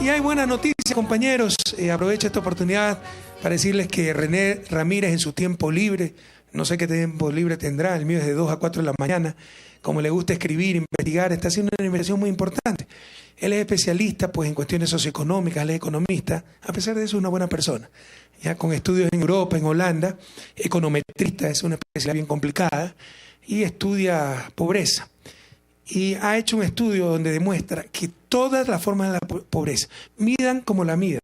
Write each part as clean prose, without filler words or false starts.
Y hay buenas noticias, compañeros. Aprovecho esta oportunidad para decirles que René Ramírez en su tiempo libre, no sé qué tiempo libre tendrá, el mío es de 2 a 4 de la mañana, como le gusta escribir, investigar, está haciendo una investigación muy importante. Él es especialista pues en cuestiones socioeconómicas, él es economista, a pesar de eso es una buena persona. Ya con estudios en Europa, en Holanda, econometrista, es una especialidad bien complicada, y estudia pobreza. Y ha hecho un estudio donde demuestra que todas las formas de la pobreza, midan como la midan.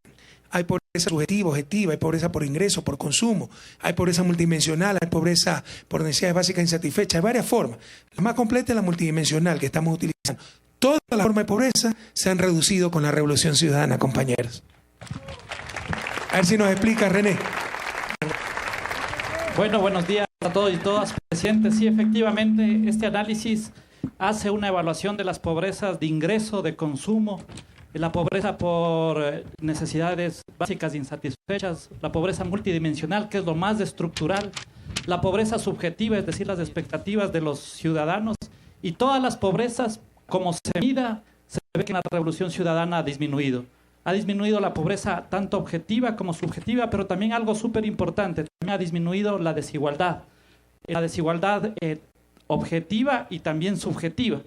Hay pobreza subjetiva, objetiva, hay pobreza por ingreso, por consumo, hay pobreza multidimensional, hay pobreza por necesidades básicas insatisfechas, hay varias formas. La más completa es la multidimensional que estamos utilizando. Todas las formas de pobreza se han reducido con la Revolución Ciudadana, compañeros. A ver si nos explica René. Bueno, buenos días a todos y todas, presidentes. Sí, efectivamente, este análisis hace una evaluación de las pobrezas de ingreso, de consumo, la pobreza por necesidades básicas insatisfechas, la pobreza multidimensional, que es lo más estructural, la pobreza subjetiva, es decir, las expectativas de los ciudadanos, y todas las pobrezas, como se mida, se ve que en la Revolución Ciudadana ha disminuido. Ha disminuido la pobreza tanto objetiva como subjetiva, pero también algo súper importante, también ha disminuido la desigualdad. La desigualdad objetiva y también subjetiva.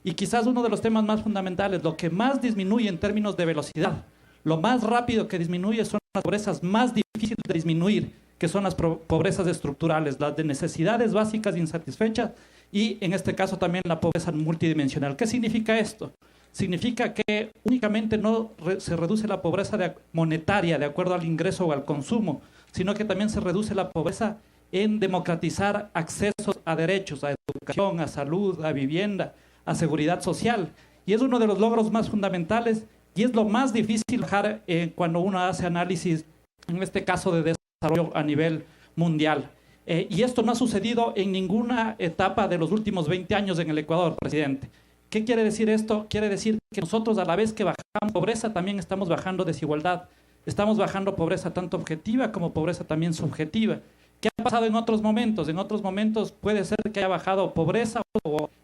Y quizás uno de los temas más fundamentales, lo que más disminuye en términos de velocidad, lo más rápido que disminuye son las pobrezas más difíciles de disminuir, que son las pobrezas estructurales, las de necesidades básicas insatisfechas y en este caso también la pobreza multidimensional. ¿Qué significa esto? Significa que únicamente no se reduce la pobreza monetaria de acuerdo al ingreso o al consumo, sino que también se reduce la pobreza en democratizar accesos a derechos, a educación, a salud, a vivienda, a seguridad social. Y es uno de los logros más fundamentales y es lo más difícil bajar cuando uno hace análisis, en este caso de desarrollo a nivel mundial. Y esto no ha sucedido en ninguna etapa de los últimos 20 años en el Ecuador, presidente. ¿Qué quiere decir esto? Quiere decir que nosotros a la vez que bajamos pobreza, también estamos bajando desigualdad. Estamos bajando pobreza tanto objetiva como pobreza también subjetiva. ¿Qué ha pasado en otros momentos? En otros momentos puede ser que haya bajado pobreza,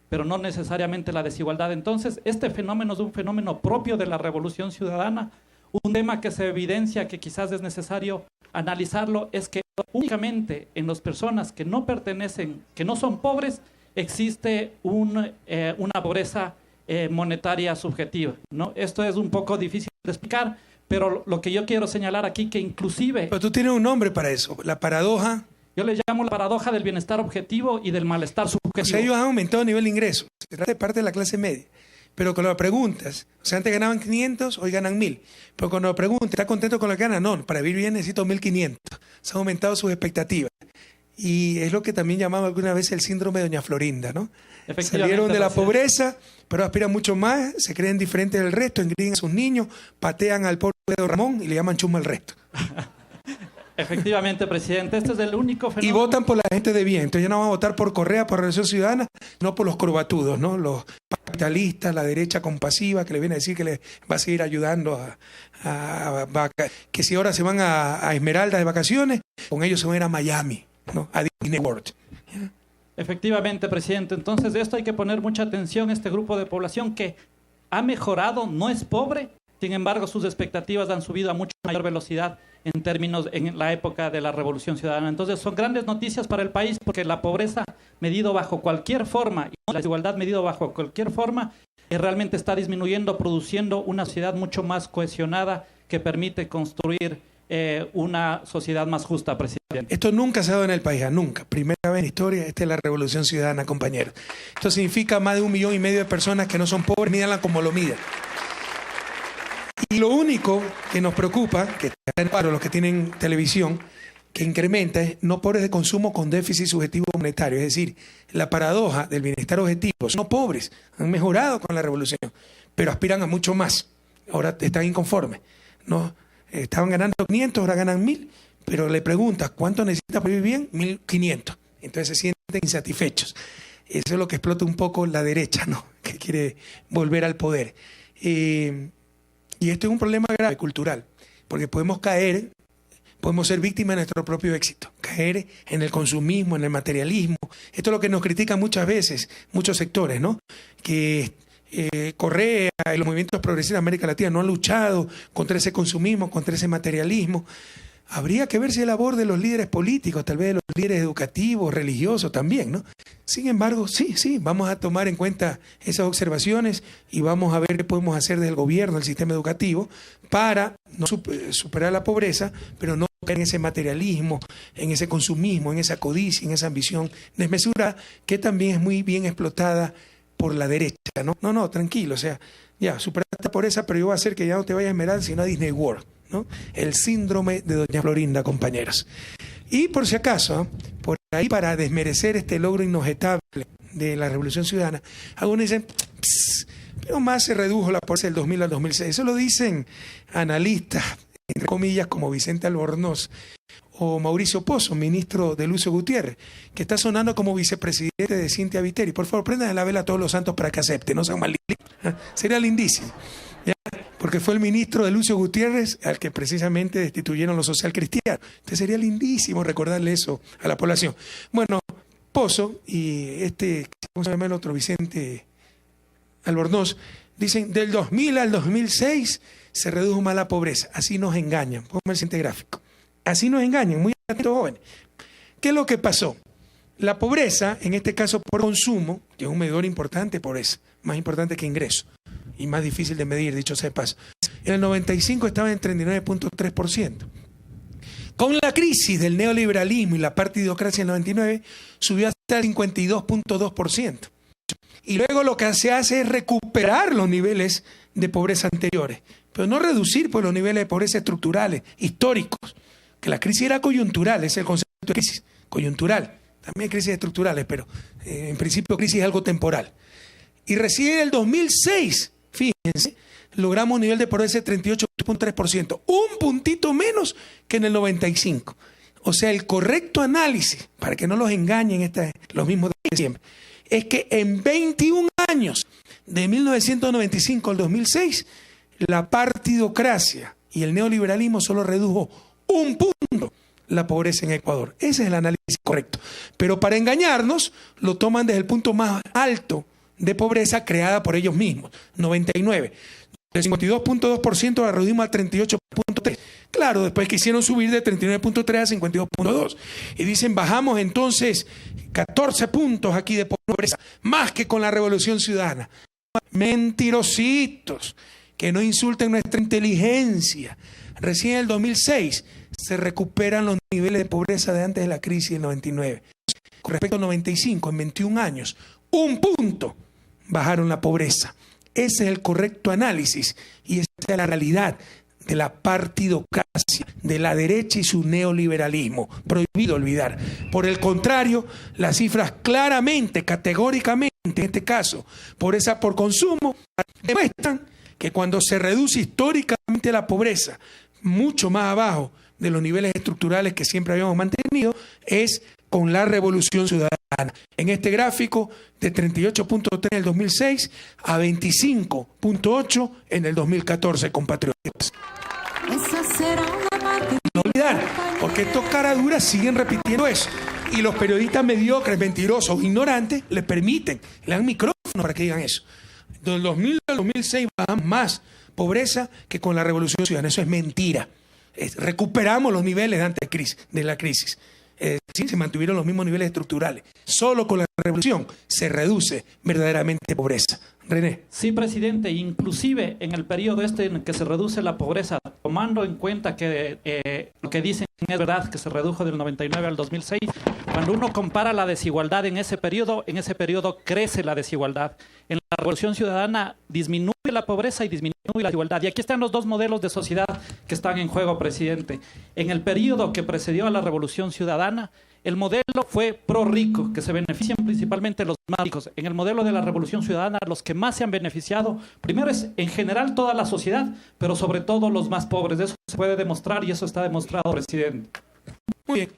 pero no necesariamente la desigualdad. Entonces, este fenómeno es un fenómeno propio de la Revolución Ciudadana. Un tema que se evidencia, que quizás es necesario analizarlo, es que únicamente en las personas que no pertenecen, que no son pobres, existe una pobreza monetaria subjetiva, ¿no? Esto es un poco difícil de explicar, pero lo que yo quiero señalar aquí, que inclusive... Pero tú tienes un nombre para eso, la paradoja. Yo le llamo la paradoja del bienestar objetivo y del malestar subjetivo. O sea, ellos han aumentado el nivel de ingreso, se trata de parte de la clase media. Pero cuando lo preguntas, o sea, antes ganaban 500, hoy ganan 1000. Pero cuando lo preguntas, ¿estás contento con lo que ganan? No, para vivir bien necesito 1500. Se han aumentado sus expectativas. Y es lo que también llamaba alguna vez el síndrome de Doña Florinda, ¿no? Salieron de la pobreza, pero aspiran mucho más, se creen diferentes del resto, engrían a sus niños, patean al pobre de Ramón y le llaman chuma al resto. Efectivamente, presidente, este es el único fenómeno. Y votan por la gente de bien. Entonces ya no van a votar por Correa, por Revolución Ciudadana, no por los corbatudos, ¿no? Los capitalistas, la derecha compasiva, que le viene a decir que le va a seguir ayudando que si ahora se van a Esmeralda de vacaciones, con ellos se van a ir a Miami, ¿no? A Disney World. Efectivamente, presidente. Entonces, de esto hay que poner mucha atención a este grupo de población que ha mejorado, no es pobre, sin embargo, sus expectativas han subido a mucha mayor velocidad en la época de la Revolución Ciudadana. Entonces, son grandes noticias para el país porque la pobreza medido bajo cualquier forma y la desigualdad medido bajo cualquier forma realmente está disminuyendo, produciendo una sociedad mucho más cohesionada que permite construir una sociedad más justa, presidente. Esto nunca se ha dado en el país, nunca. Primera vez en la historia, esta es la Revolución Ciudadana, compañeros. Esto significa más de 1,5 millones de personas que no son pobres, mídanla como lo miden. Y lo único que nos preocupa, que está en paro los que tienen televisión, que incrementa es no pobres de consumo con déficit subjetivo monetario. Es decir, la paradoja del bienestar objetivo. Son pobres, han mejorado con la revolución, pero aspiran a mucho más. Ahora están inconformes, ¿no? Estaban ganando 500, ahora ganan 1000, pero le preguntas, ¿cuánto necesitas para vivir bien? 1500. Entonces se sienten insatisfechos. Eso es lo que explota un poco la derecha, ¿no? Que quiere volver al poder. Y esto es un problema grave, cultural, porque podemos ser víctimas de nuestro propio éxito, caer en el consumismo, en el materialismo. Esto es lo que nos critican muchas veces, muchos sectores, ¿no? Que Correa y los movimientos progresistas de América Latina no han luchado contra ese consumismo, contra ese materialismo. Habría que ver si es labor de los líderes políticos, tal vez de los líderes educativos, religiosos también, ¿no? Sin embargo, sí, vamos a tomar en cuenta esas observaciones y vamos a ver qué podemos hacer desde el gobierno, el sistema educativo, para no superar la pobreza, pero no caer en ese materialismo, en ese consumismo, en esa codicia, en esa ambición desmesurada, que también es muy bien explotada por la derecha, ¿no? No, tranquilo, o sea, ya, superaste la pobreza, pero yo voy a hacer que ya no te vayas a Esmeralda, sino a Disney World, ¿no? El síndrome de doña Florinda, compañeros. Y por si acaso, por ahí para desmerecer este logro inobjetable de la Revolución Ciudadana, algunos dicen, pero más se redujo la pobreza del 2000 al 2006. Eso lo dicen analistas, entre comillas, como Vicente Albornoz o Mauricio Pozo, ministro de Lucio Gutiérrez, que está sonando como vicepresidente de Cintia Viteri. Por favor, prendan la vela a todos los santos para que acepten, no sean malditos. Sería lindísimo, ¿ya? Porque fue el ministro de Lucio Gutiérrez al que precisamente destituyeron los socialcristianos. Entonces sería lindísimo recordarle eso a la población. Bueno, Pozo y ¿cómo se llama el otro? Vicente Albornoz, dicen del 2000 al 2006 se redujo más la pobreza. Así nos engañan. Ponme el siguiente gráfico. Así nos engañan, muy atentos jóvenes. ¿Qué es lo que pasó? La pobreza, en este caso por consumo, que es un medidor importante por eso, más importante que ingreso, y más difícil de medir, dicho sea de paso. En el 95 estaba en 39.3%. Con la crisis del neoliberalismo y la partidocracia en el 99, subió hasta el 52.2%. Y luego lo que se hace es recuperar los niveles de pobreza anteriores, pero no reducir pues, los niveles de pobreza estructurales, históricos, que la crisis era coyuntural, ese es el concepto de crisis, coyuntural. También hay crisis estructurales, pero en principio crisis es algo temporal. Y recién en el 2006, fíjense, logramos un nivel de pobreza de 38.3%, un puntito menos que en el 95. O sea, el correcto análisis, para que no los engañen los mismos de siempre, es que en 21 años, de 1995 al 2006, la partidocracia y el neoliberalismo solo redujo un punto la pobreza en Ecuador. Ese es el análisis correcto. Pero para engañarnos, lo toman desde el punto más alto de pobreza creada por ellos mismos, 99. Del 52.2% la redujimos a 38.3%. Claro, después quisieron subir de 39.3 a 52.2. Y dicen, bajamos entonces 14 puntos aquí de pobreza, más que con la Revolución Ciudadana. Mentirositos, que no insulten nuestra inteligencia. Recién en el 2006 se recuperan los niveles de pobreza de antes de la crisis del 99. Con respecto al 95, en 21 años, un punto bajaron la pobreza. Ese es el correcto análisis y esa es la realidad de la partidocracia, de la derecha y su neoliberalismo. Prohibido olvidar. Por el contrario, las cifras claramente, categóricamente, en este caso, por consumo, demuestran que cuando se reduce históricamente la pobreza mucho más abajo de los niveles estructurales que siempre habíamos mantenido, es con la Revolución Ciudadana. En este gráfico, de 38.3 en el 2006 a 25.8 en el 2014, compatriotas. No olvidar, porque estos caraduras siguen repitiendo eso. Y los periodistas mediocres, mentirosos, ignorantes, les permiten, le dan micrófono para que digan eso. Del 2000 al 2006 bajamos más pobreza que con la Revolución Ciudadana. Eso es mentira. Recuperamos los niveles de antes de la crisis. Sí, se mantuvieron los mismos niveles estructurales. Solo con la revolución se reduce verdaderamente pobreza. René. Sí, presidente. Inclusive en el periodo en que se reduce la pobreza, tomando en cuenta que lo que dicen es verdad, que se redujo del 99 al 2006, cuando uno compara la desigualdad en ese periodo crece la desigualdad. En la Revolución Ciudadana disminuye la pobreza y disminuye la desigualdad. Y aquí están los dos modelos de sociedad que están en juego, presidente. En el periodo que precedió a la Revolución Ciudadana, el modelo fue pro-rico, que se benefician principalmente los más ricos. En el modelo de la Revolución Ciudadana, los que más se han beneficiado, primero es en general toda la sociedad, pero sobre todo los más pobres. De eso se puede demostrar y eso está demostrado, presidente. Muy bien.